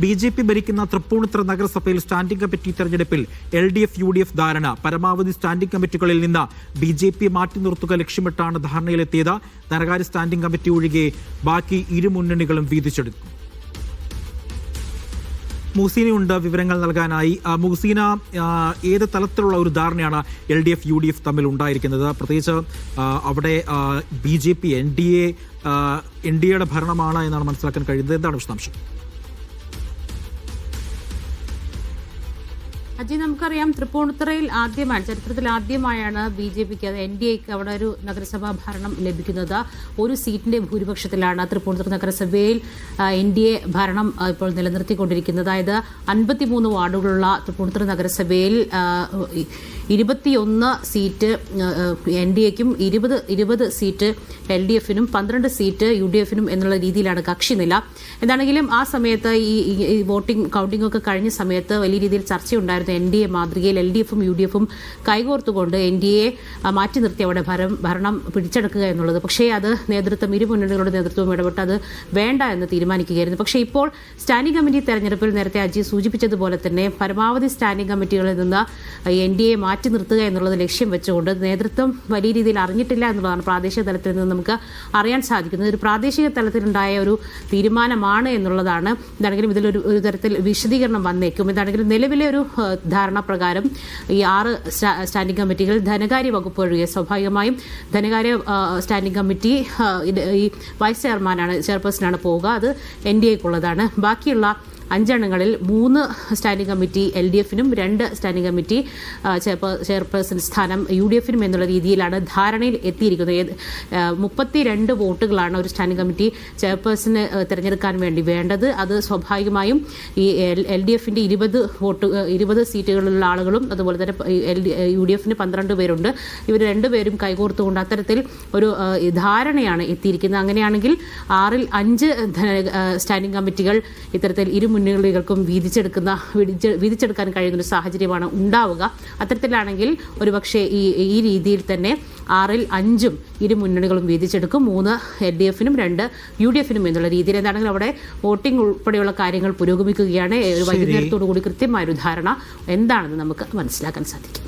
BJP ഭരിക്കുന്ന തൃപ്പൂണിത്തുറ നഗരസഭയിൽ standing committee തെരഞ്ഞെടുപ്പിൽ LDF UDF ധാരണ. പരമാവധി സ്റ്റാൻഡിംഗ് കമ്മിറ്റികളിൽ നിന്ന് BJP മാറ്റി നിർത്തുക ലക്ഷ്യമിട്ടാണ് ധാരണയിലെത്തിയത്. ധനകാര്യ സ്റ്റാൻഡിംഗ് കമ്മിറ്റി ഒഴികെ ബാക്കി ഇരു മുന്നണികളും വീതിച്ചെടുക്കും. മുഹ്സീനയുണ്ട് വിവരങ്ങൾ നൽകാനായി. മുഹ്സീന, ഏത് തലത്തിലുള്ള ഒരു ധാരണയാണ് LDF UDF തമ്മിൽ ഉണ്ടായിരിക്കുന്നത്? പ്രത്യേകിച്ച് അവിടെ BJP NDAയുടെ ഭരണമാണ് എന്നാണ് മനസ്സിലാക്കാൻ കഴിയുന്നത്. എന്താണ് വിശദാംശം? അജയ്, നമുക്കറിയാം തൃപ്പൂണിത്തുറയിൽ ചരിത്രത്തിൽ ആദ്യമായാണ് BJPക്ക് NDAക്ക് അവിടെ ഒരു നഗരസഭാ ഭരണം ലഭിക്കുന്നത്. ഒരു സീറ്റിന്റെ ഭൂരിപക്ഷത്തിലാണ് തൃപ്പൂണിത്തുറ നഗരസഭയിൽ NDA ഭരണം ഇപ്പോൾ നിലനിർത്തിക്കൊണ്ടിരിക്കുന്നത്. അതായത് 53 വാർഡുകളുള്ള തൃപ്പൂണിത്തുറ നഗരസഭയിൽ 21 സീറ്റ് NDAക്കും 20 സീറ്റ് LDFനും 12 സീറ്റ് UDFനും എന്നുള്ള രീതിയിലാണ് കക്ഷിനില. എന്താണെങ്കിലും ആ സമയത്ത് ഈ വോട്ടിംഗ് കൗണ്ടിംഗ് ഒക്കെ കഴിഞ്ഞ സമയത്ത് വലിയ രീതിയിൽ ചർച്ചയുണ്ടായിരുന്നു. NDA മാതൃകയിൽ LDFും UDFും കൈകോർത്തുകൊണ്ട് NDA മാറ്റി നിർത്തി അവിടെ ഭരണം പിടിച്ചെടുക്കുക എന്നുള്ളത്. പക്ഷേ അത് ഇരു മുന്നണികളുടെ നേതൃത്വം ഇടപെട്ട് അത് വേണ്ട എന്ന് തീരുമാനിക്കുകയായിരുന്നു. പക്ഷേ ഇപ്പോൾ സ്റ്റാൻഡിംഗ് കമ്മിറ്റി തെരഞ്ഞെടുപ്പിൽ നേരത്തെ അജി സൂചിപ്പിച്ചതുപോലെ തന്നെ പരമാവധി സ്റ്റാൻഡിംഗ് കമ്മിറ്റികളിൽ നിന്ന് NDA മാറ്റി നിർത്തുക എന്നുള്ളത് ലക്ഷ്യം വെച്ചുകൊണ്ട് നേതൃത്വം വലിയ രീതിയിൽ അറിഞ്ഞിട്ടില്ല എന്നുള്ളതാണ് പ്രാദേശിക തലത്തിൽ നിന്ന് നമുക്ക് അറിയാൻ സാധിക്കുന്നത്. ഒരു പ്രാദേശിക തലത്തിലുണ്ടായ ഒരു തീരുമാനമാണ് എന്നുള്ളതാണ്. ഇതാണെങ്കിലും ഇതിലൊരു തരത്തിൽ വിശദീകരണം വന്നേക്കും. ഇതാണെങ്കിലും നിലവിലെ ഒരു ധാരണ പ്രകാരം ഈ 6 സ്റ്റാൻഡിംഗ് കമ്മിറ്റികൾ ധനകാര്യ വകുപ്പ് ഒഴികെ സ്വാഭാവികമായും ധനകാര്യ സ്റ്റാൻഡിംഗ് കമ്മിറ്റി ഈ വൈസ് ചെയർപേഴ്സണാണ് പോവുക. അത് NDAക്കുള്ളതാണ്. ബാക്കിയുള്ള 5 എണ്ണങ്ങളിൽ 3 സ്റ്റാൻഡിംഗ് കമ്മിറ്റി LDFനും 2 സ്റ്റാൻഡിംഗ് കമ്മിറ്റി ചെയർപേഴ്സൺ സ്ഥാനം UDFനും എന്നുള്ള രീതിയിലാണ് ധാരണയിൽ എത്തിയിരിക്കുന്നത്. 32 വോട്ടുകളാണ് ഒരു സ്റ്റാൻഡിംഗ് കമ്മിറ്റി ചെയർപേഴ്സണ് തിരഞ്ഞെടുക്കാൻ വേണ്ടി വേണ്ടത്. അത് സ്വാഭാവികമായും ഈ LDFന്റെ 20 സീറ്റുകളിലുള്ള ആളുകളും അതുപോലെ തന്നെ UDFന് 12 പേരുണ്ട്. ഇവർ രണ്ടുപേരും കൈകോർത്തുകൊണ്ട് അത്തരത്തിൽ ഒരു ധാരണയാണ് എത്തിയിരിക്കുന്നത്. അങ്ങനെയാണെങ്കിൽ 6ൽ 5 സ്റ്റാൻഡിംഗ് കമ്മിറ്റികൾ ഇത്തരത്തിൽ ഇരു മുന്നണികൾക്കും വീതിച്ചെടുക്കാൻ കഴിയുന്ന ഒരു സാഹചര്യമാണ് ഉണ്ടാവുക. അത്തരത്തിലാണെങ്കിൽ ഒരുപക്ഷെ ഈ രീതിയിൽ തന്നെ 6ൽ 5 ഇരു മുന്നണികളും വീതിച്ചെടുക്കും. 3 LDFനും 2 UDFനും എന്നുള്ള രീതിയിൽ. എന്താണെങ്കിലും അവിടെ വോട്ടിംഗ് ഉൾപ്പെടെയുള്ള കാര്യങ്ങൾ പുരോഗമിക്കുകയാണ്. ഒരു വൈകുന്നേരത്തോടു കൂടി കൃത്യമായൊരു ധാരണ എന്താണെന്ന് നമുക്ക് മനസ്സിലാക്കാൻ സാധിക്കും.